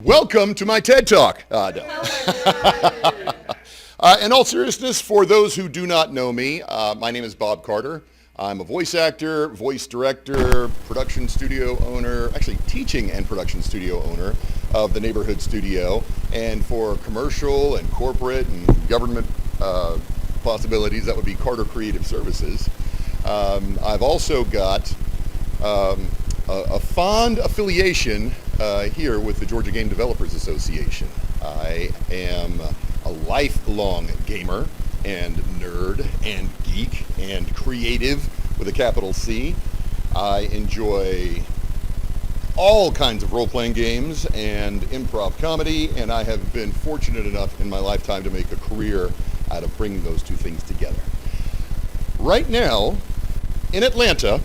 Welcome to my TED Talk. No. In all seriousness, for those who do not know me, my name is Bob Carter. I'm a voice actor, voice director, production studio owner, actually teaching and production studio owner of the Neighborhood Studio. And for commercial and corporate and government possibilities, that would be Carter Creative Services. I've also got a fond affiliation here with the Georgia Game Developers Association. I am a lifelong gamer and nerd and geek and creative with a capital C. I enjoy all kinds of role-playing games and improv comedy, and I have been fortunate enough in my lifetime to make a career out of bringing those two things together. Right now, in Atlanta,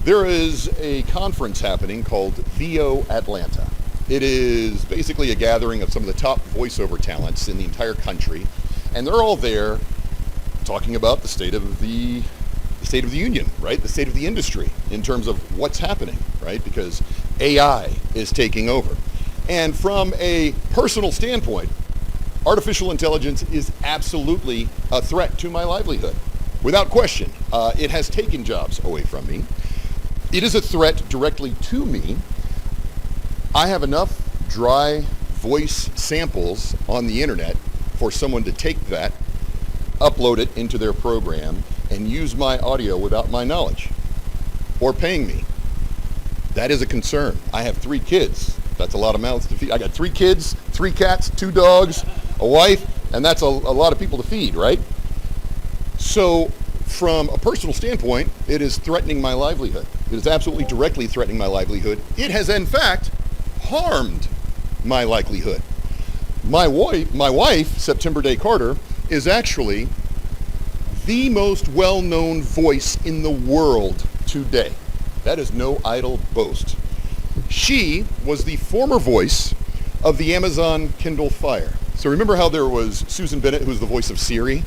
there is a conference happening called VO Atlanta. It is basically a gathering of some of the top voiceover talents in the entire country, and they're all there talking about the state of the union, right? The state of the industry in terms of what's happening, right? Because AI is taking over. And from a personal standpoint, artificial intelligence is absolutely a threat to my livelihood. Without question, it has taken jobs away from me. It is a threat directly to me. I have enough dry voice samples on the internet for someone to take that, upload it into their program, and use my audio without my knowledge or paying me. That is a concern. I have 3 kids. That's a lot of mouths to feed. I got 3 kids, 3 cats, 2 dogs, a wife, and that's a lot of people to feed, right? So from a personal standpoint, it is threatening my livelihood. It is absolutely directly threatening my livelihood. It has, in fact, harmed my livelihood. My wife, September Day Carter, is actually the most well-known voice in the world today. That is no idle boast. She was the former voice of the Amazon Kindle Fire. So remember how there was Susan Bennett, who was the voice of Siri?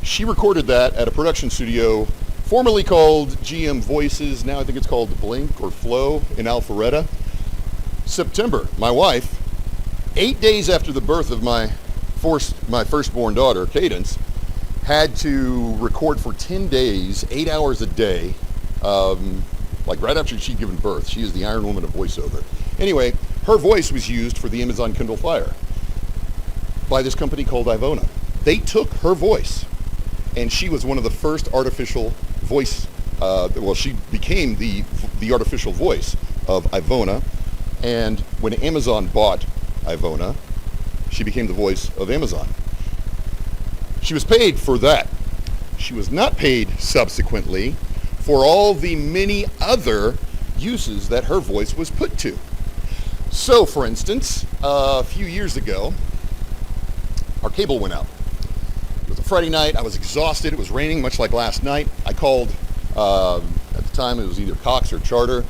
She recorded that at a production studio formerly called GM Voices. Now I think it's called Blink or Flow in Alpharetta. September, my wife, 8 days after the birth of my firstborn daughter, Cadence, had to record for 10 days, 8 hours a day, like right after she'd given birth. She is the Iron Woman of voiceover. Anyway, her voice was used for the Amazon Kindle Fire by this company called Ivona. They took her voice, and she was one of the first artificial voice, she became the artificial voice of Ivona, and when Amazon bought Ivona, she became the voice of Amazon. She was paid for that. She was not paid subsequently for all the many other uses that her voice was put to. So, for instance, a few years ago, our cable went out. It was a Friday night. I was exhausted. It was raining, much like last night. I called, at the time it was either Cox or Charter.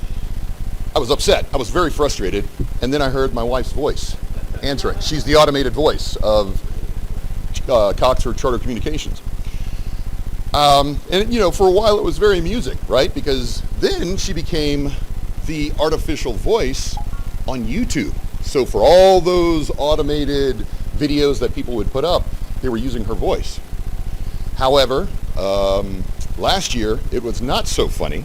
I was upset. I was very frustrated. And then I heard my wife's voice answering. She's the automated voice of Cox or Charter Communications. And for a while it was very amusing, right? Because then she became the artificial voice on YouTube. So for all those automated videos that people would put up, they were using her voice. However, last year it was not so funny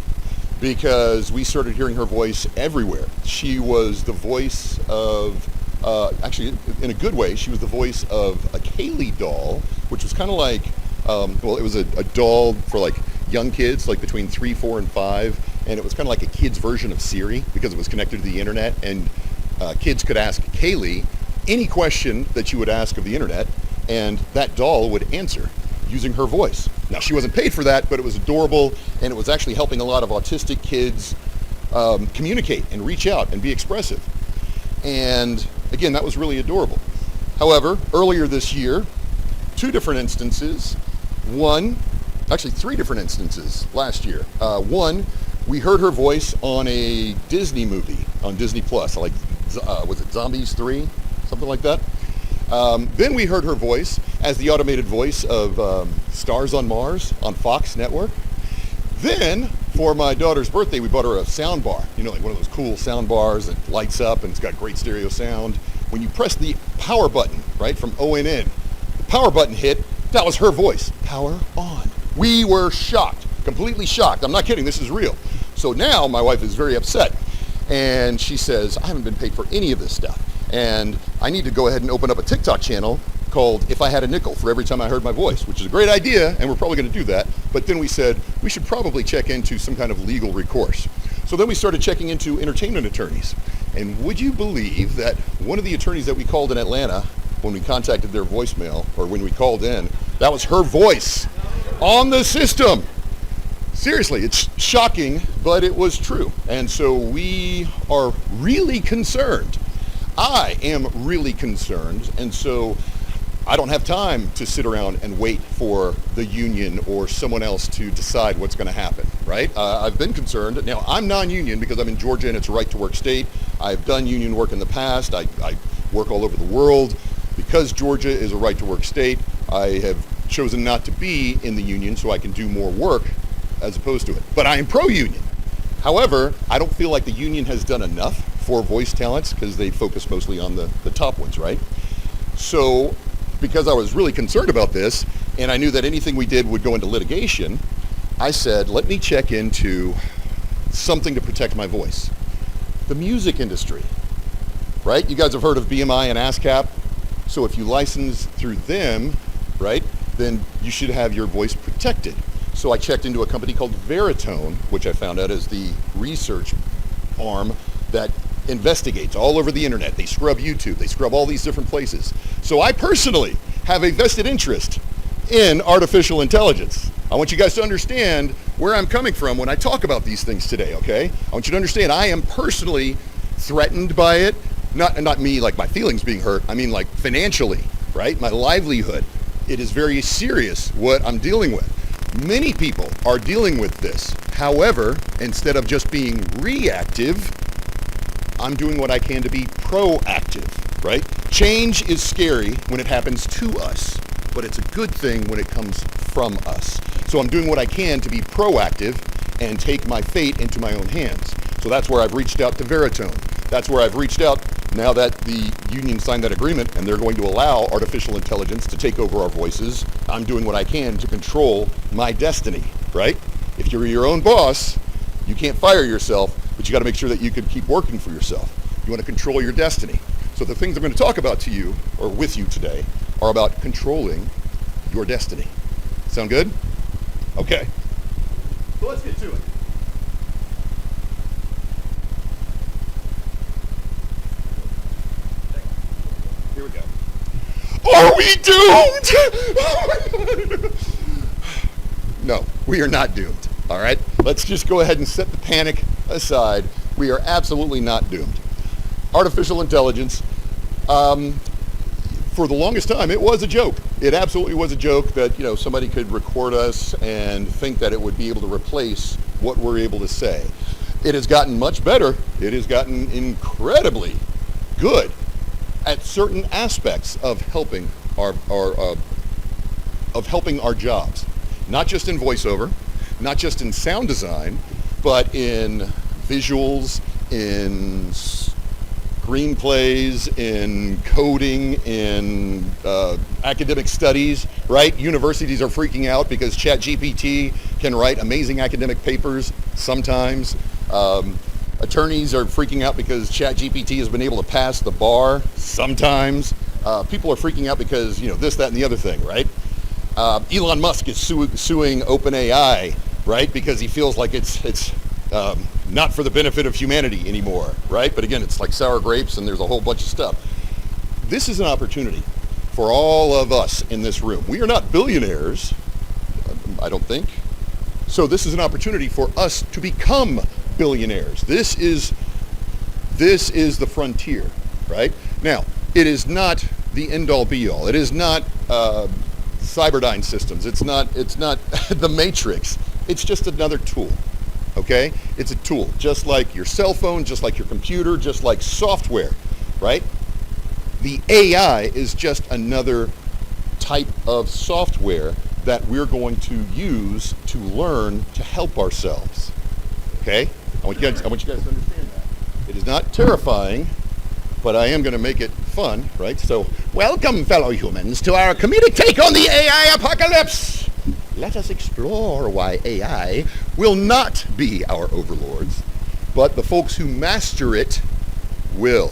because we started hearing her voice everywhere. She was the voice of, actually in a good way, she was the voice of a Kaylee doll, which was kind of like, it was a doll for like young kids, like between 3, 4, and 5, and it was kind of like a kid's version of Siri because it was connected to the internet, and kids could ask Kaylee any question that you would ask of the internet, and that doll would answer using her voice. Now, she wasn't paid for that, but it was adorable, and it was actually helping a lot of autistic kids communicate and reach out and be expressive. And again, that was really adorable. However, earlier this year, 2 different instances, 3 different instances last year. One, we heard her voice on a Disney movie on Disney Plus, like, was it Zombies 3? Something like that. Then we heard her voice as the automated voice of Stars on Mars on Fox Network. Then, For my daughter's birthday, we bought her a sound bar. You know, like one of those cool sound bars that lights up and it's got great stereo sound. When you press the power button, right, from ONN, the power button hit, that was her voice. Power on. We were shocked, completely shocked. I'm not kidding, this is real. So now my wife is very upset. And she says, I haven't been paid for any of this stuff. And I need to go ahead and open up a TikTok channel called If I Had a Nickel for every time I heard my voice, which is a great idea, and we're probably going to do that. But then we said we should probably check into some kind of legal recourse. So then we started checking into entertainment attorneys. And would you believe that one of the attorneys that we called in Atlanta when we contacted their voicemail, or when we called in, that was her voice on the system. Seriously, it's shocking, but it was true. And so we are really concerned. I am really concerned, and so I don't have time to sit around and wait for the union or someone else to decide what's going to happen, right? I've been concerned. Now, I'm non-union because I'm in Georgia and it's a right-to-work state. I've done union work in the past. I work all over the world. Because Georgia is a right-to-work state, I have chosen not to be in the union so I can do more work as opposed to it. But I am pro-union. However, I don't feel like the union has done enough for voice talents because they focus mostly on the top ones, right? So because I was really concerned about this and I knew that anything we did would go into litigation, I said, let me check into something to protect my voice. The music industry, right? You guys have heard of BMI and ASCAP. So if you license through them, right, then you should have your voice protected. So I checked into a company called Veritone, which I found out is the research arm that investigates all over the internet. They scrub YouTube, they scrub all these different places. So I personally have a vested interest in artificial intelligence. I want you guys to understand where I'm coming from when I talk about these things today, okay? I want you to understand I am personally threatened by it. Not me, like my feelings being hurt. I mean, like financially, right? My livelihood. It is very serious what I'm dealing with. Many people are dealing with this. However, instead of just being reactive, I'm doing what I can to be proactive, right? Change is scary when it happens to us, but it's a good thing when it comes from us. So I'm doing what I can to be proactive and take my fate into my own hands. So that's where I've reached out to Veritone. That's where I've reached out now that the union signed that agreement and they're going to allow artificial intelligence to take over our voices. I'm doing what I can to control my destiny, right? If you're your own boss, you can't fire yourself, but you got to make sure that you can keep working for yourself. You want to control your destiny. So the things I'm going to talk about to you, or with you today, are about controlling your destiny. Sound good? Okay. So let's get to it. Here we go. Are we doomed? No, we are not doomed. All right? Let's just go ahead and set the panic aside. We are absolutely not doomed. Artificial intelligence, for the longest time, it was a joke. It absolutely was a joke that, you know, somebody could record us and think that it would be able to replace what we're able to say. It has gotten much better. It has gotten incredibly good at certain aspects of helping our jobs. Not just in voiceover, not just in sound design, but in visuals, in screenplays, in coding, in academic studies, right? Universities are freaking out because ChatGPT can write amazing academic papers sometimes. Attorneys are freaking out because ChatGPT has been able to pass the bar sometimes. People are freaking out because, you know, this, that, and the other thing, right? Elon Musk is suing OpenAI, right? Because he feels like it's not for the benefit of humanity anymore, right? But again, it's like sour grapes and there's a whole bunch of stuff. This is an opportunity for all of us in this room. We are not billionaires, I don't think. So this is an opportunity for us to become billionaires. This is the frontier, right? Now, it is not the end-all be-all. It is not Cyberdyne systems. It's not the Matrix. It's just another tool, okay? It's a tool, just like your cell phone, just like your computer, just like software, right? The AI is just another type of software that we're going to use to learn to help ourselves. okay? I want you guys to understand that. It is not terrifying, but I am going to make it fun, right? So, welcome, fellow humans, to our comedic take on the AI apocalypse. Let us explore why AI will not be our overlords, but the folks who master it will.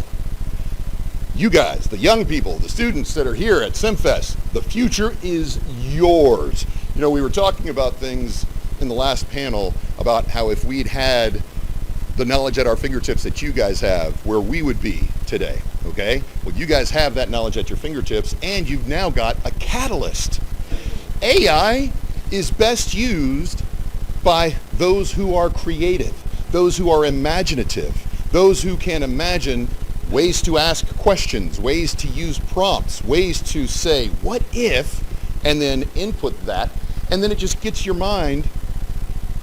You guys, the young people, the students that are here at SimFest, the future is yours. You know, we were talking about things in the last panel about how if we'd had the knowledge at our fingertips that you guys have, where we would be today, okay? Well, you guys have that knowledge at your fingertips, and you've now got a catalyst. AI is best used by those who are creative, those who are imaginative, those who can imagine ways to ask questions, ways to use prompts, ways to say, what if, and then input that, and then it just gets your mind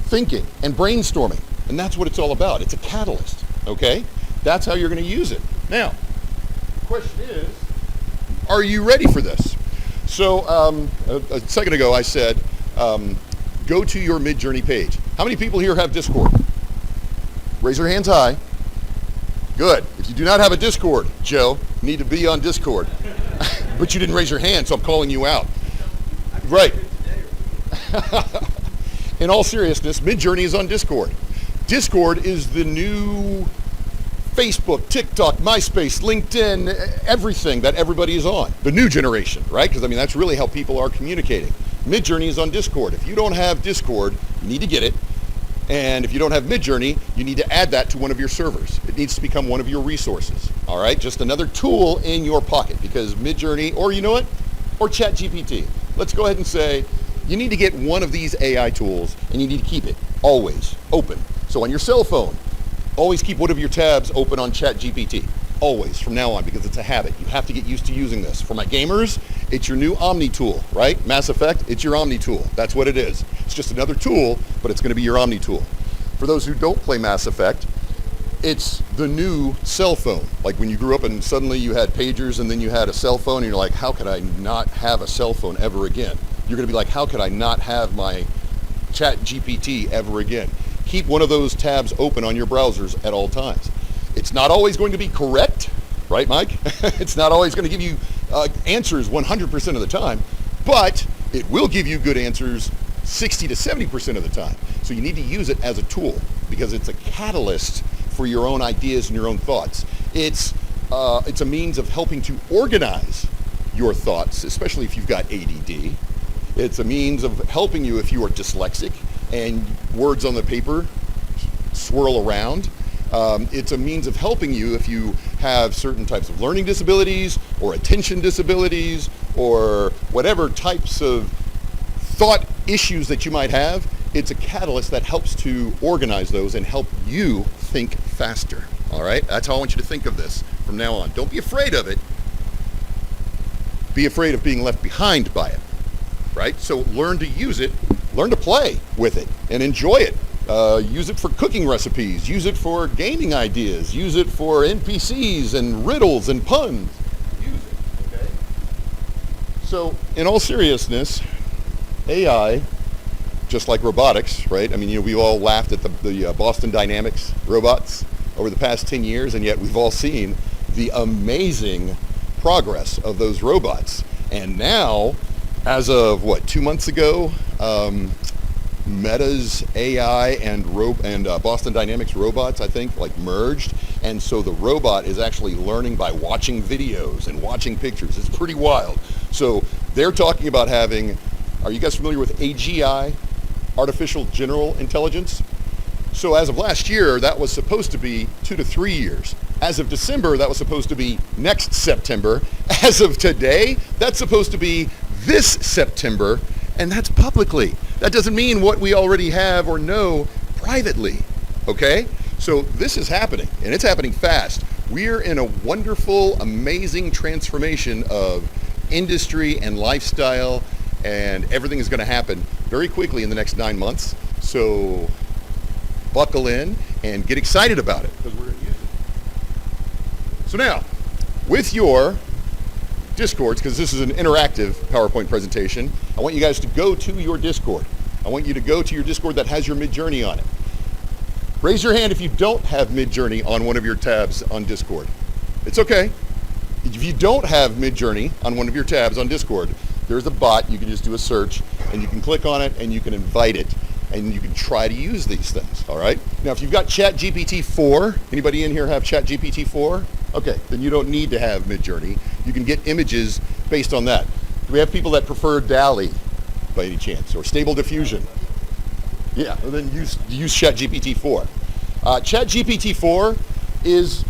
thinking and brainstorming. And that's what it's all about. It's a catalyst, okay? That's how you're going to use it. Now, the question is, are you ready for this? So a second ago I said, go to your Midjourney page. How many people here have Discord? Raise your hands high. Good. If you do not have a Discord, Joe, you need to be on Discord. But you didn't raise your hand, so I'm calling you out. Right. In all seriousness, Midjourney is on Discord. Discord is the new Facebook, TikTok, MySpace, LinkedIn, everything that everybody is on. The new generation, right? Because, I mean, that's really how people are communicating. Midjourney is on Discord. If you don't have Discord, you need to get it. And if you don't have Midjourney, you need to add that to one of your servers. It needs to become one of your resources. All right? Just another tool in your pocket, because Midjourney, or you know what? Or ChatGPT. Let's go ahead and say, you need to get one of these AI tools, and you need to keep it always open. So on your cell phone, always keep one of your tabs open on ChatGPT. Always, from now on, because it's a habit. You have to get used to using this. For my gamers, it's your new Omni tool, right? Mass Effect, it's your Omni tool. That's what it is. It's just another tool, but it's going to be your Omni tool. For those who don't play Mass Effect, it's the new cell phone. Like when you grew up and suddenly you had pagers and then you had a cell phone and you're like, how could I not have a cell phone ever again? You're going to be like, how could I not have my ChatGPT ever again? Keep one of those tabs open on your browsers at all times. It's not always going to be correct, right, Mike? It's not always going to give you answers 100% of the time, but it will give you good answers 60 to 70% of the time. So you need to use it as a tool because it's a catalyst for your own ideas and your own thoughts. It's a means of helping to organize your thoughts, especially if you've got ADD. It's a means of helping you if you are dyslexic and words on the paper swirl around. It's a means of helping you if you have certain types of learning disabilities or attention disabilities or whatever types of thought issues that you might have. It's a catalyst that helps to organize those and help you think faster. All right? That's how I want you to think of this from now on. Don't be afraid of it. Be afraid of being left behind by it. Right? So learn to use it, learn to play with it and enjoy it. Use it for cooking recipes, use it for gaming ideas, use it for NPCs and riddles and puns. Use it, okay? So in all seriousness, AI, just like robotics, right? I mean, you know, we all laughed at the Boston Dynamics robots over the past 10 years, and yet we've all seen the amazing progress of those robots. And now, as of 2 months ago, Meta's AI and Boston Dynamics robots, I think, merged. And so the robot is actually learning by watching videos and watching pictures. It's pretty wild. So they're talking about having, are you guys familiar with AGI, Artificial General Intelligence? So as of last year, that was supposed to be 2 to 3 years. As of December, that was supposed to be next September. As of today, that's supposed to be this September, and that's publicly. That doesn't mean what we already have or know privately, okay? So this is happening, and it's happening fast. We're in a wonderful, amazing transformation of industry and lifestyle, and everything is going to happen very quickly in the next 9 months. So buckle in and get excited about it, because we're going to use it. So now, with your Discords, because this is an interactive PowerPoint presentation, I want you guys to go to your Discord. I want you to go to your Discord that has your Midjourney on it. Raise your hand if you don't have Midjourney on one of your tabs on Discord. It's okay. If you don't have Midjourney on one of your tabs on Discord, there's a bot. You can just do a search, and you can click on it, and you can invite it, and you can try to use these things, all right? Now, if you've got ChatGPT 4, anybody in here have ChatGPT 4? Okay, then you don't need to have Midjourney. You can get images based on that. Do we have people that prefer DALL-E by any chance, or Stable Diffusion? Yeah, well then use ChatGPT 4. ChatGPT 4 is,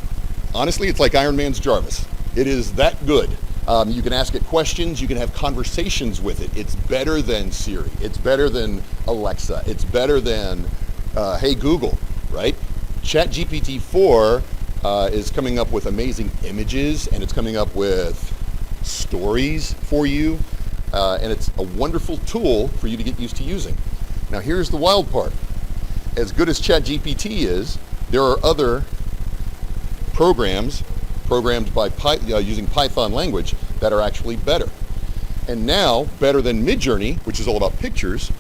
honestly, it's like Iron Man's Jarvis. It is that good. You can ask it questions, you can have conversations with it. It's better than Siri, it's better than Alexa, it's better than Hey Google, right? ChatGPT 4 is coming up with amazing images, and it's coming up with stories for you, and it's a wonderful tool for you to get used to using. Now here's the wild part. As good as ChatGPT is, there are other programs programmed by using Python language that are actually better. And now, better than Midjourney, which is all about pictures,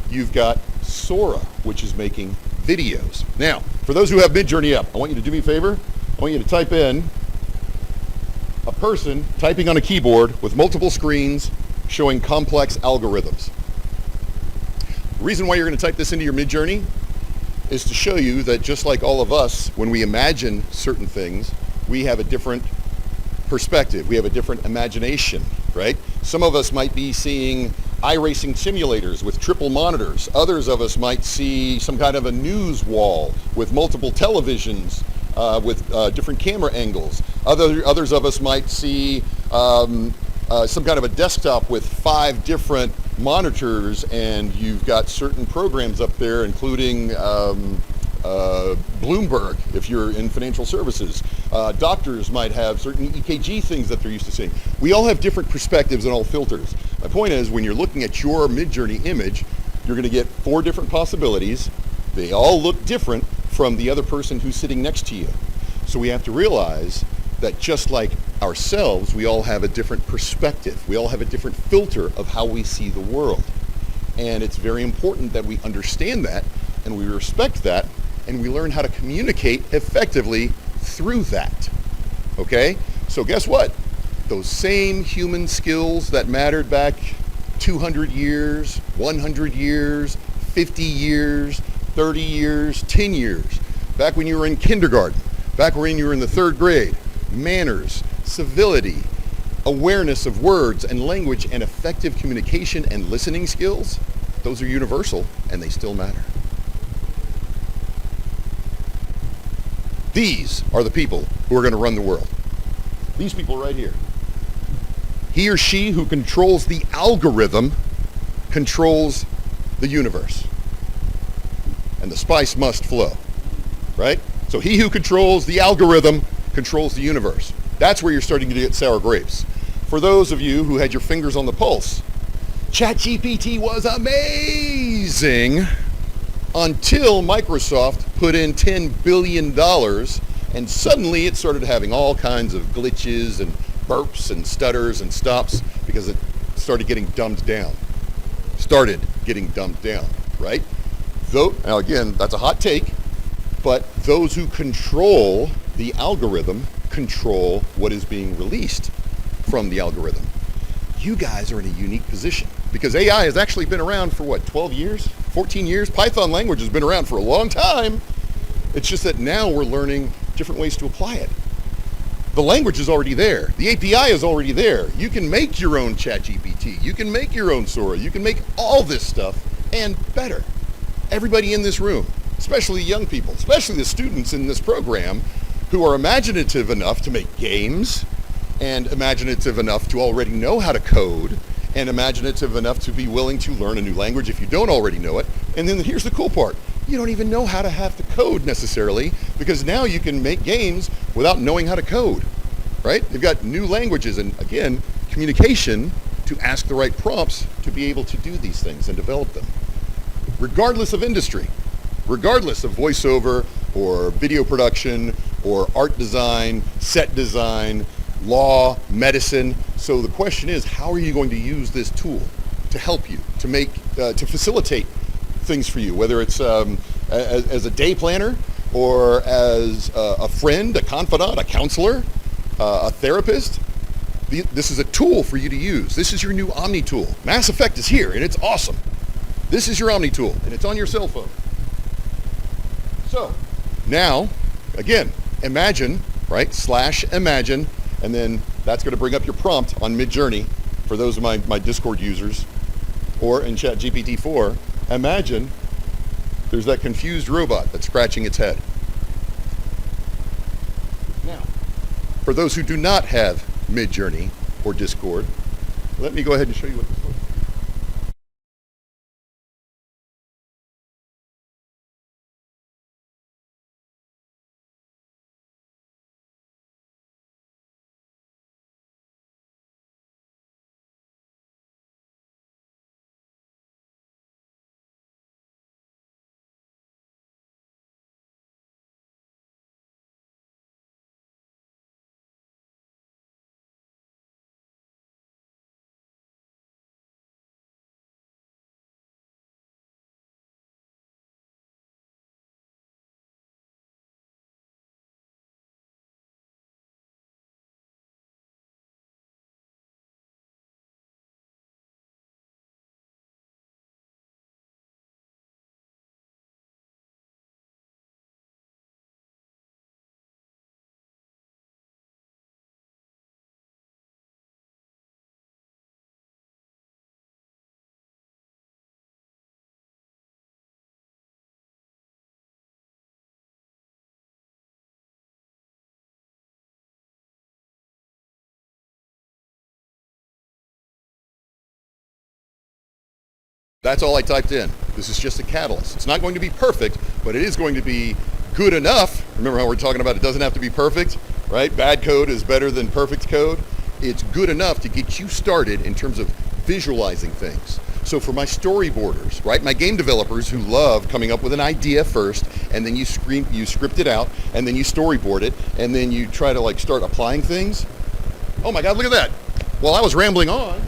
you've got Sora, which is making videos. Now, for those who have Midjourney up, I want you to do me a favor. I want you to type in a person typing on a keyboard with multiple screens showing complex algorithms. The reason why you're going to type this into your Midjourney is to show you that just like all of us, when we imagine certain things, we have a different perspective. We have a different imagination, right? Some of us might be seeing iRacing simulators with triple monitors. Others of us might see some kind of a news wall with multiple televisions with different camera angles. Others of us might see some kind of a desktop with 5 different monitors, and you've got certain programs up there, including Bloomberg, if you're in financial services. Doctors might have certain EKG things that they're used to seeing. We all have different perspectives and all filters. My point is, when you're looking at your Midjourney image, you're going to get 4 different possibilities. They all look different from the other person who's sitting next to you. So we have to realize that just like ourselves, we all have a different perspective. We all have a different filter of how we see the world. And it's very important that we understand that, and we respect that, and we learn how to communicate effectively through that. Okay? So guess what? Those same human skills that mattered back 200 years, 100 years, 50 years, 30 years, 10 years, back when you were in kindergarten, back when you were in the 3rd grade, manners, civility, awareness of words and language, and effective communication and listening skills, those are universal, and they still matter. These are the people who are going to run the world. These people right here. He or she who controls the algorithm controls the universe. And the spice must flow, right? So he who controls the algorithm controls the universe. That's where you're starting to get sour grapes. For those of you who had your fingers on the pulse, ChatGPT was amazing until Microsoft put in $10 billion, and suddenly it started having all kinds of glitches and burps and stutters and stops because it started getting dumbed down. Right? Now again, that's a hot take, but those who control the algorithm control what is being released from the algorithm. You guys are in a unique position because AI has actually been around for what, 12 years, 14 years? Python language has been around for a long time. It's just that now we're learning different ways to apply it. The language is already there. The API is already there. You can make your own ChatGPT. You can make your own Sora. You can make all this stuff and better. Everybody in this room, especially young people, especially the students in this program who are imaginative enough to make games and imaginative enough to already know how to code and imaginative enough to be willing to learn a new language if you don't already know it. And then here's the cool part. You don't even know how to have to code necessarily, because now you can make games without knowing how to code, right? They've got new languages and, again, communication to ask the right prompts to be able to do these things and develop them. Regardless of industry, regardless of voiceover or video production or art design, set design, law, medicine. So the question is, how are you going to use this tool to help you, to make, to facilitate things for you, whether it's as a day planner, or as a friend, a confidant, a counselor, a therapist. This is a tool for you to use. This is your new Omni tool. Mass Effect is here and it's awesome. This is your Omni tool and it's on your cell phone. So now, again, imagine, right? / imagine, and then that's going to bring up your prompt on Midjourney for those of my Discord users, or in ChatGPT-4. Imagine there's that confused robot that's scratching its head. Now, for those who do not have Midjourney or Discord, let me go ahead and show you what this looks like. That's all I typed in. This is just a catalyst. It's not going to be perfect, but it is going to be good enough. Remember how we're talking about it doesn't have to be perfect, right? Bad code is better than perfect code. It's good enough to get you started in terms of visualizing things. So for my storyboarders, right? My game developers who love coming up with an idea first, and then you script it out, and then you storyboard it, and then you try to like start applying things. Oh my God, look at that. While I was rambling on,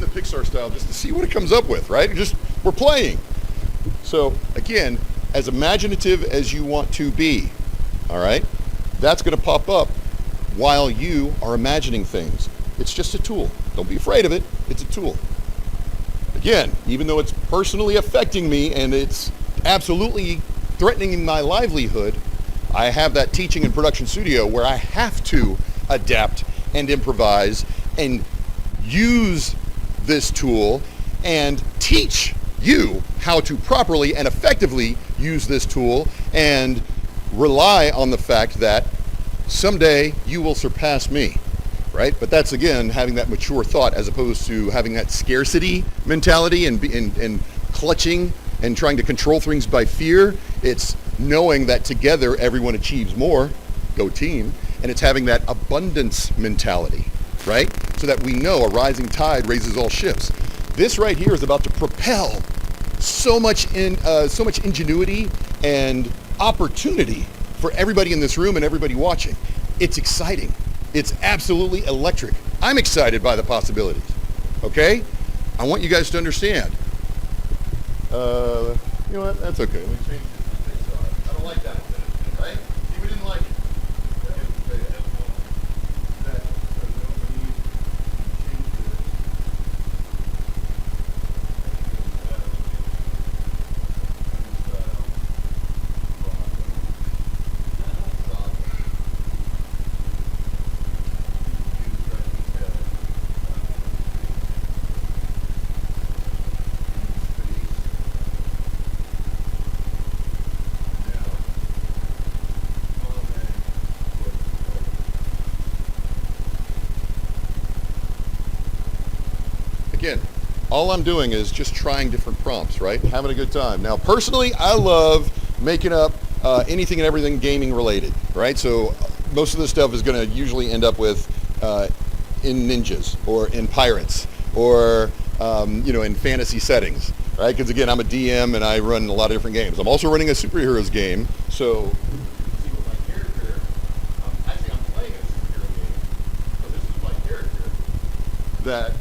Pixar style just to see what it comes up with, right? We're playing. So again, as imaginative as you want to be, all right, that's going to pop up while you are imagining things. It's just a tool. Don't be afraid of it. It's a tool. Again, even though it's personally affecting me and it's absolutely threatening my livelihood, I have that teaching and production studio where I have to adapt and improvise and use this tool and teach you how to properly and effectively use this tool and rely on the fact that someday you will surpass me, right? But that's, again, having that mature thought as opposed to having that scarcity mentality and clutching and trying to control things by fear. It's knowing that together everyone achieves more, go team, and it's having that abundance mentality, right? So that we know a rising tide raises all ships. This right here is about to propel so much ingenuity and opportunity for everybody in this room and everybody watching. It's exciting. It's absolutely electric. I'm excited by the possibilities, okay? I want you guys to understand. You know what, that's okay. Let me change this. I don't like that one, right? See, we didn't like it. all I'm doing is just trying different prompts, right? Having a good time. Now, personally, I love making up anything and everything gaming related, right? So most of this stuff is going to usually end up with in ninjas or in pirates or in fantasy settings, right? Because again, I'm a DM and I run a lot of different games. I'm also running a superheroes game, so you can see with my character. Actually, I'm playing a superhero game, so this is my character that.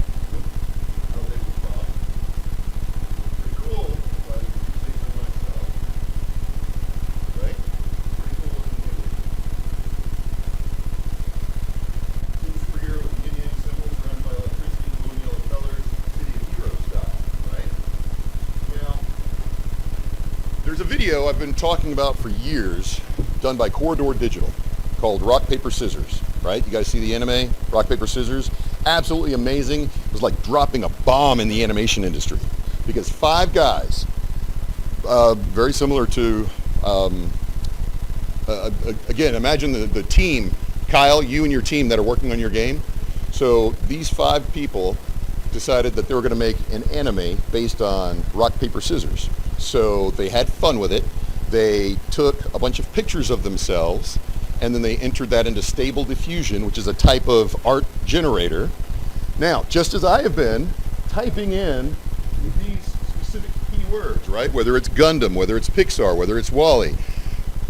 There's a video I've been talking about for years, done by Corridor Digital, called Rock, Paper, Scissors, right? You guys see the anime, Rock, Paper, Scissors? Absolutely amazing. It was like dropping a bomb in the animation industry because 5 guys, very similar to, again, imagine the team, Kyle, you and your team that are working on your game. So these 5 people decided that they were going to make an anime based on rock, paper, scissors. So they had fun with it. They took a bunch of pictures of themselves and then they entered that into Stable Diffusion, which is a type of art generator. Now, just as I have been typing in these specific keywords, right? Whether it's Gundam, whether it's Pixar, whether it's Wall-E,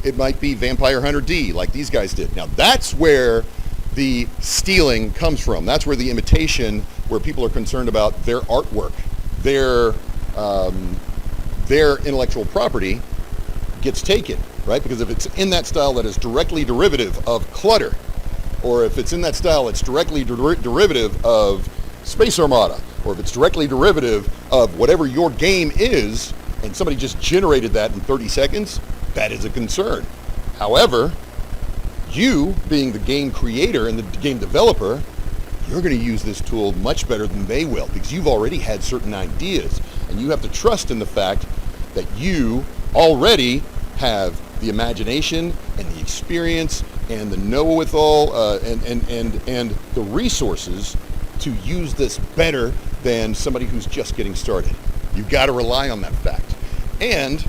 it might be Vampire Hunter D, like these guys did. Now, that's where the stealing comes from. That's where the imitation, where people are concerned about their artwork, their intellectual property gets taken, right? Because if it's in that style that is directly derivative of Clutter, or if it's in that style that's directly derivative of Space Armada, or if it's directly derivative of whatever your game is, and somebody just generated that in 30 seconds, that is a concern. However, you, being the game creator and the game developer, you're going to use this tool much better than they will because you've already had certain ideas, and you have to trust in the fact that you already have the imagination and the experience and the know-with-all and the resources to use this better than somebody who's just getting started. You've got to rely on that fact. And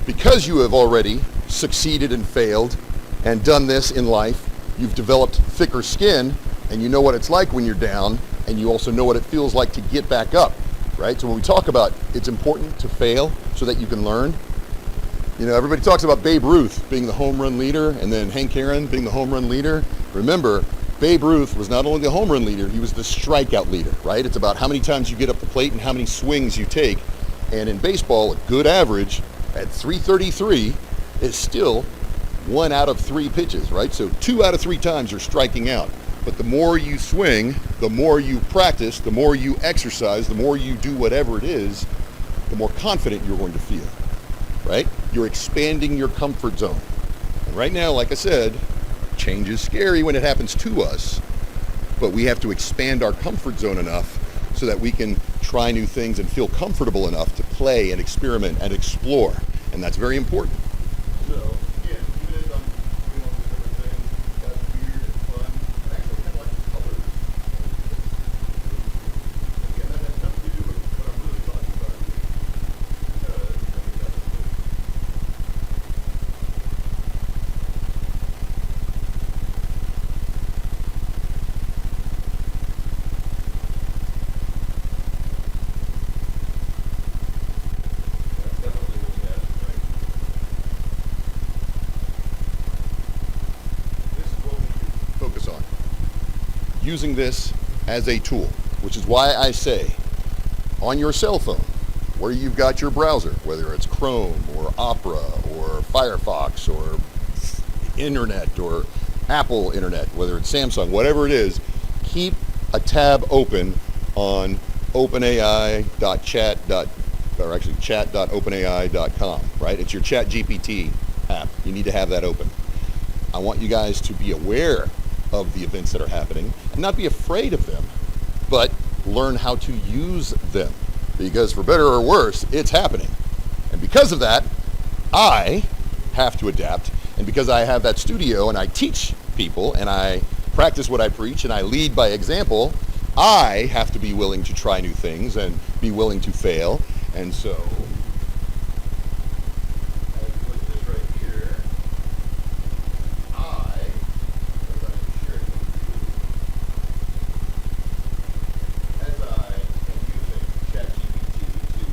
because you have already succeeded and failed and done this in life, you've developed thicker skin and you know what it's like when you're down, and you also know what it feels like to get back up, right? So when we talk about it's important to fail so that you can learn, everybody talks about Babe Ruth being the home run leader and then Hank Aaron being the home run leader. Remember, Babe Ruth was not only the home run leader, he was the strikeout leader, right? It's about how many times you get up the plate and how many swings you take. And in baseball, a good average at 333 is still 1 out of 3 pitches, right? So 2 out of 3 times you're striking out. But the more you swing, the more you practice, the more you exercise, the more you do whatever it is, the more confident you're going to feel, right? You're expanding your comfort zone. And right now, like I said, change is scary when it happens to us, but we have to expand our comfort zone enough so that we can try new things and feel comfortable enough to play and experiment and explore. And that's very important. So, again, even as I'm doing all these different things, that's weird and fun. I actually kind of like the colors. Again, that has nothing to do with what I'm really talking about. Focus on using this as a tool, which is why I say on your cell phone where you've got your browser, whether it's Chrome or Opera or Firefox or internet or Apple internet, whether it's Samsung, whatever it is, keep a tab open on chat.openai.com, right? It's your ChatGPT app. You need to have that open. I want you guys to be aware of the events that are happening and not be afraid of them, but learn how to use them, because for better or worse, it's happening. And because of that, I have to adapt. And because I have that studio and I teach people and I practice what I preach and I lead by example, I have to be willing to try new things and be willing to fail. And so, as with this right here, as I am using ChatGPT to,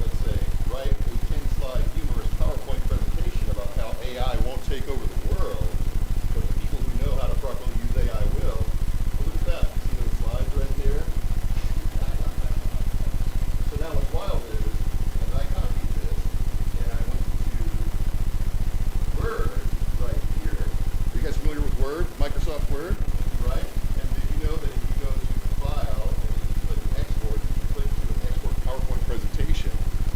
let's say, write a 10-slide humorous PowerPoint presentation about how AI won't take over the world, but the people who know how to properly use AI will. Well, look at that. See those slides right there? So now what's wild is, as I copied this, and I went to Word right here. Are you guys familiar with Word? Microsoft Word, right? And did you know that if you go to File and you click Export, you can click to an Export PowerPoint presentation.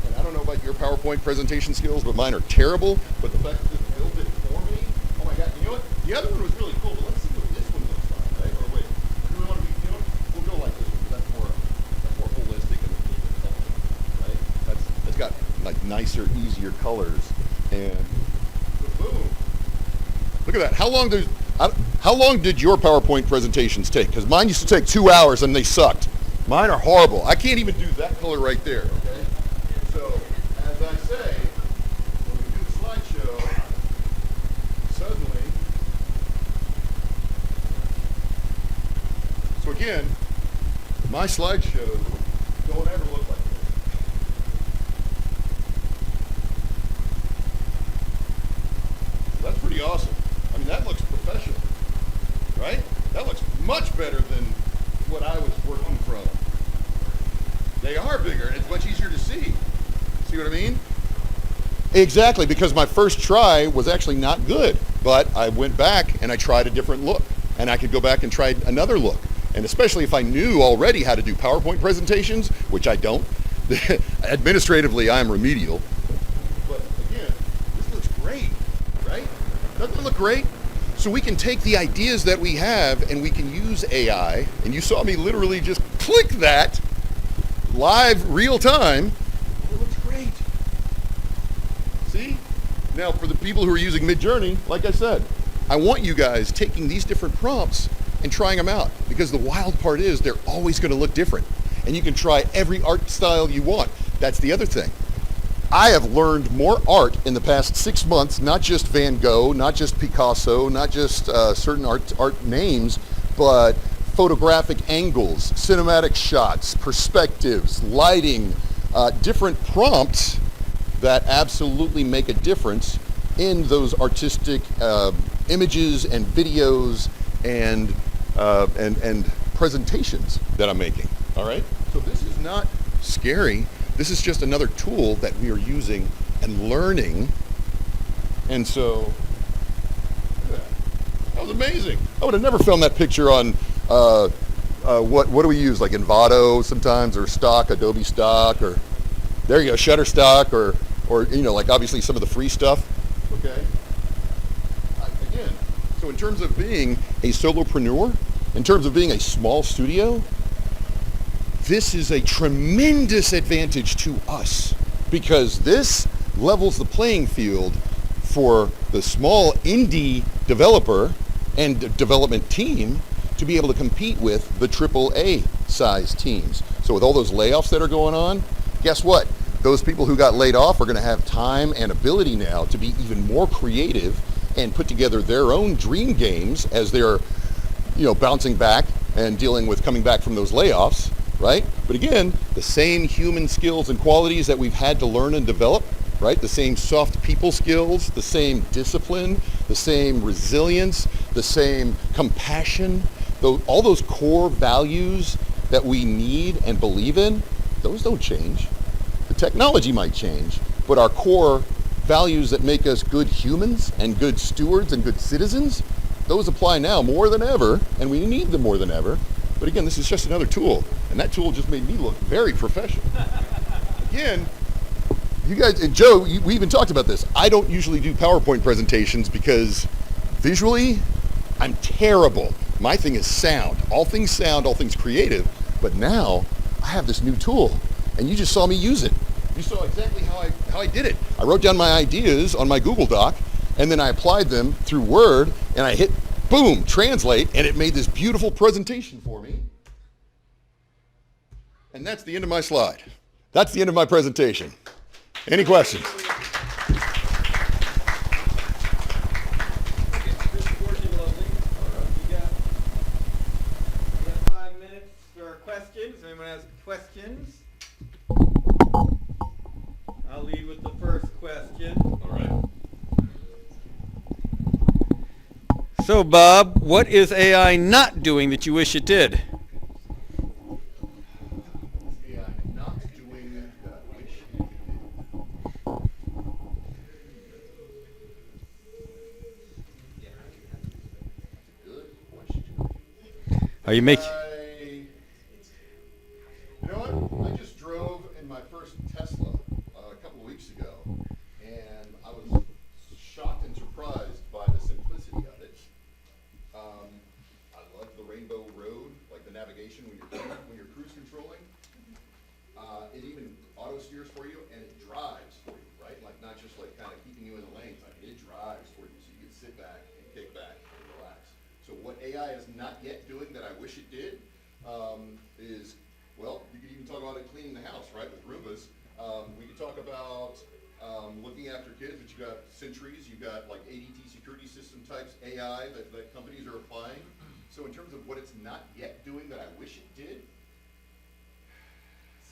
And I don't know about your PowerPoint presentation skills, but mine are terrible. But the fact that this built it for me, oh my God, you know what? The other one was really cool, but let's see what this one looks like, right? Or wait, do we want to be, you know, we'll go like this one, because that's more holistic and a little bit colorful, right? That's got like nicer, easier colors. And boom. Look at that. How long did your PowerPoint presentations take? Because mine used to take 2 hours and they sucked. Mine are horrible. I can't even do that color right there, okay? So, as I say, when we do the slideshow, suddenly, so again, my slideshows don't ever look like this. That's pretty awesome. I mean, that looks professional, right? That looks much better than what I was working from. They are bigger, and it's much easier to see. See what I mean? Exactly, because my first try was actually not good, but I went back and I tried a different look, and I could go back and try another look. And especially if I knew already how to do PowerPoint presentations, which I don't. Administratively, I am remedial. But again, this looks great, right? Doesn't it look great? So we can take the ideas that we have and we can use AI, and you saw me literally just click that live, real time. It looks great. See? Now for the people who are using Midjourney, like I said, I want you guys taking these different prompts and trying them out, because the wild part is they're always going to look different, and you can try every art style you want. That's the other thing. I have learned more art in the past 6 months, not just Van Gogh, not just Picasso, not just certain art names, but photographic angles, cinematic shots, perspectives, lighting, different prompts that absolutely make a difference in those artistic images and videos and presentations that I'm making. All right? So this is not scary. This is just another tool that we are using and learning. And so, that was amazing. I would have never filmed that picture on, what do we use? Like Envato sometimes, or stock, Adobe stock, or there you go, Shutterstock, or you know, like obviously some of the free stuff, okay? Again, so in terms of being a solopreneur, in terms of being a small studio, this is a tremendous advantage to us, because this levels the playing field for the small indie developer and development team to be able to compete with the AAA size teams. So with all those layoffs that are going on, guess what? Those people who got laid off are going to have time and ability now to be even more creative and put together their own dream games as they're, you know, bouncing back and dealing with coming back from those layoffs, right? But again, the same human skills and qualities that we've had to learn and develop, right? The same soft people skills, the same discipline, the same resilience, the same compassion, all those core values that we need and believe in, those don't change. The technology might change, but our core values that make us good humans and good stewards and good citizens, those apply now more than ever, and we need them more than ever. But again, this is just another tool, and that tool just made me look very professional. Again, you guys, and Joe, we even talked about this. I don't usually do PowerPoint presentations because visually, I'm terrible. My thing is sound, all things creative. But now I have this new tool, and you just saw me use it. You saw exactly how I did it. I wrote down my ideas on my Google Doc, and then I applied them through Word, and I hit, boom, translate, and it made this beautiful presentation for me. And that's the end of my slide. That's the end of my presentation. Any questions? Questions. I'll lead with the first question. All right. So, Bob, what is AI not doing that you wish it did? AI not doing that I wish it did. Good question. Are you making? You know what? I just drove in my first Tesla a couple of weeks ago, and I was shocked and surprised by the simplicity of it. I love the Rainbow Road, like the navigation when you're cruise controlling. It even auto steers for you, and it drives for you, right? Like not just like kind of keeping you in the lanes. Like it drives for you, so you can sit back and kick back and relax. So what AI is not yet doing that I wish it did is, well, you could even talk about it cleaning the house, right, with Roombas. We could talk about looking after kids, but you've got Sentries, you've got like ADT security system types AI that companies are applying. So in terms of what it's not yet doing that I wish it did,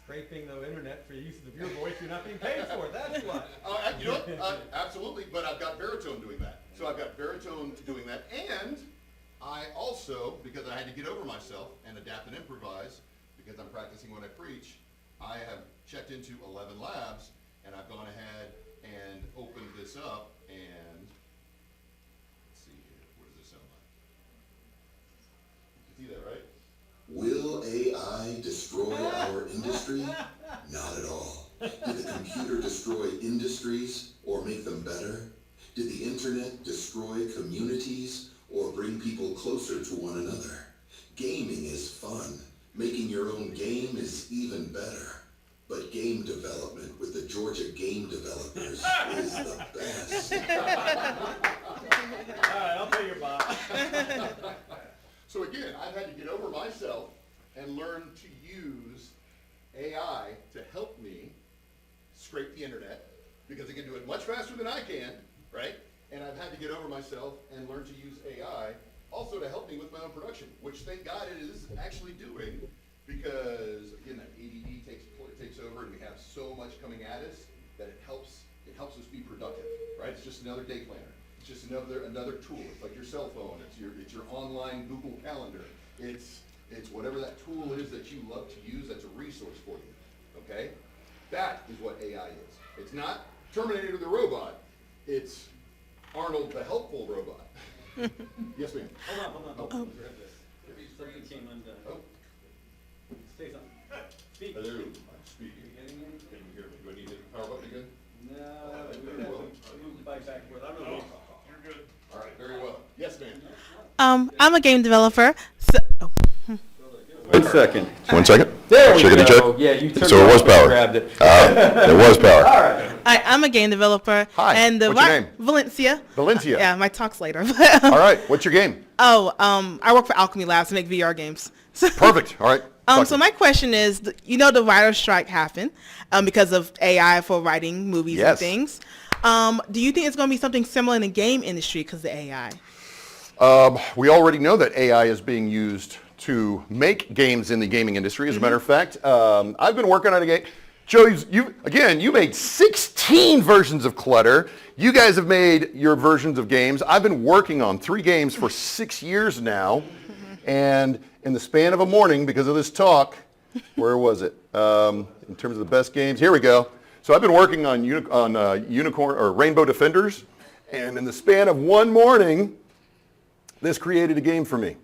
Scraping the internet for use of your voice you're not being paid for. That's what. you know what? Absolutely, but I've got Baritone doing that. So I've got Baritone doing that, and I also, because I had to get over myself and adapt and improvise, because I'm practicing what I preach, I have checked into 11 labs, and I've gone ahead and opened this up, and let's see here, what does this sound like? You see that, right? Will AI destroy our industry? Not at all. Did the computer destroy industries or make them better? Did the internet destroy communities or bring people closer to one another? Gaming is fun. Making your own game is even better. But game development with the Georgia game developers is the best. All right, I'll pay your Bob. So again, I've had to get over myself and learn to use AI to help me scrape the internet, because it can do it much faster than I can, right? And I've had to get over myself and learn to use AI also to help me with my own production, which thank God it is actually doing, because again, that ADD takes over, and we have so much coming at us that it helps us be productive, right? It's just another day planner. It's just another tool. It's like your cell phone. It's your online Google Calendar. It's whatever that tool is that you love to use. That's a resource for you. Okay, that is what AI is. It's not Terminator the robot. It's Arnold the helpful robot. Yes, ma'am. Hold on. Grab this. Something came undone. Oh. Say something. Speak. Hello. I'm speaking. Can you hear me? Do I need to hit the power button again? No, Very well. move the bike back and forth. I'm really You're good. All right. Very well. Yes, ma'am. I'm a game developer. So, 1 second. 1 second. There we Chickadee go. check. Yeah, you turned So it was off and power. grabbed it. It was power. All right. I'm a game developer. Hi, And what's your name? Valencia. Valencia. Yeah, my talk's later. All right. What's your game? I work for Alchemy Labs to make VR games. Perfect. All right. So my question is, the writer's strike happened because of AI for writing movies and Yes. things. Do you think it's going to be something similar in the game industry because of the AI? We already know that AI is being used to make games in the gaming industry. As a matter of fact, I've been working on a game. Joe, you made 16 versions of Clutter. You guys have made your versions of games. I've been working on 3 games for 6 years now. And in the span of a morning, because of this talk, where was it? In terms of the best games, here we go. So I've been working on Unicorn or Rainbow Defenders. And in the span of one morning, this created a game for me.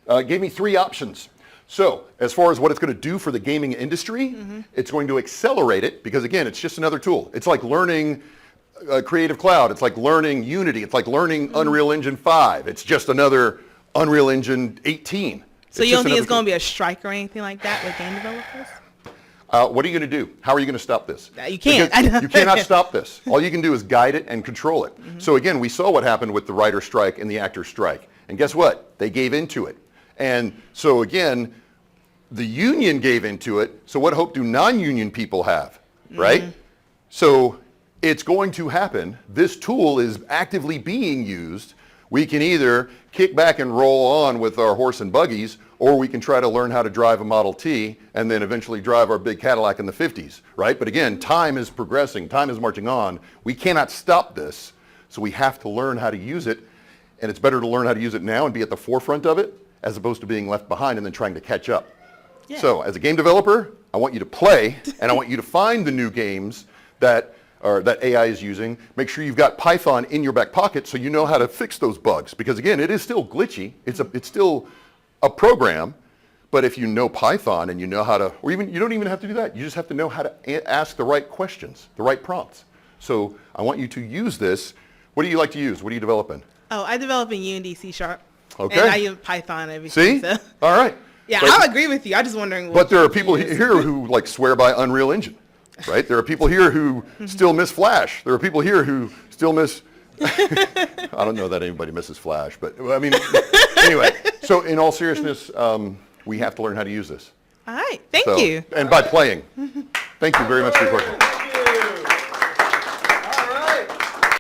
It gave me 3 options. So as far as what it's going to do for the gaming industry, it's going to accelerate it, because again, it's just another tool. It's like learning Creative Cloud. It's like learning Unity. It's like learning Unreal Engine 5. It's just another Unreal Engine 18. So you don't think it's going to be a strike or anything like that with game developers? What are you going to do? How are you going to stop this? You can't. Because you cannot stop this. All you can do is guide it and control it. So again, we saw what happened with the writer strike and the actor strike. And guess what? They gave into it. And so again, the union gave into it, so what hope do non-union people have, right? So it's going to happen. This tool is actively being used. We can either kick back and roll on with our horse and buggies, or we can try to learn how to drive a Model T and then eventually drive our big Cadillac in the 50s, right? But again, time is progressing, time is marching on. We cannot stop this, so we have to learn how to use it, and it's better to learn how to use it now and be at the forefront of it as opposed to being left behind and then trying to catch up. Yeah. So as a game developer, I want you to play and I want you to find the new games that AI is using. Make sure you've got Python in your back pocket so you know how to fix those bugs. Because again, it is still glitchy. It's still a program. But if you know Python and you know how to, or even you don't even have to do that. You just have to know how to ask the right questions, the right prompts. So I want you to use this. What do you like to use? What are you developing? Oh, I develop in Unity, C#. Okay. And I use Python and everything. See? So. All right. Yeah, But- I'll agree with you. I'm just wondering. But there are people here who like swear by Unreal Engine, right? There are people here who still miss Flash. There are people here who still miss, I don't know that anybody misses Flash, but I mean, anyway. So in all seriousness, we have to learn how to use this. All right. Thank So, you. And by playing. Thank you very much for your question.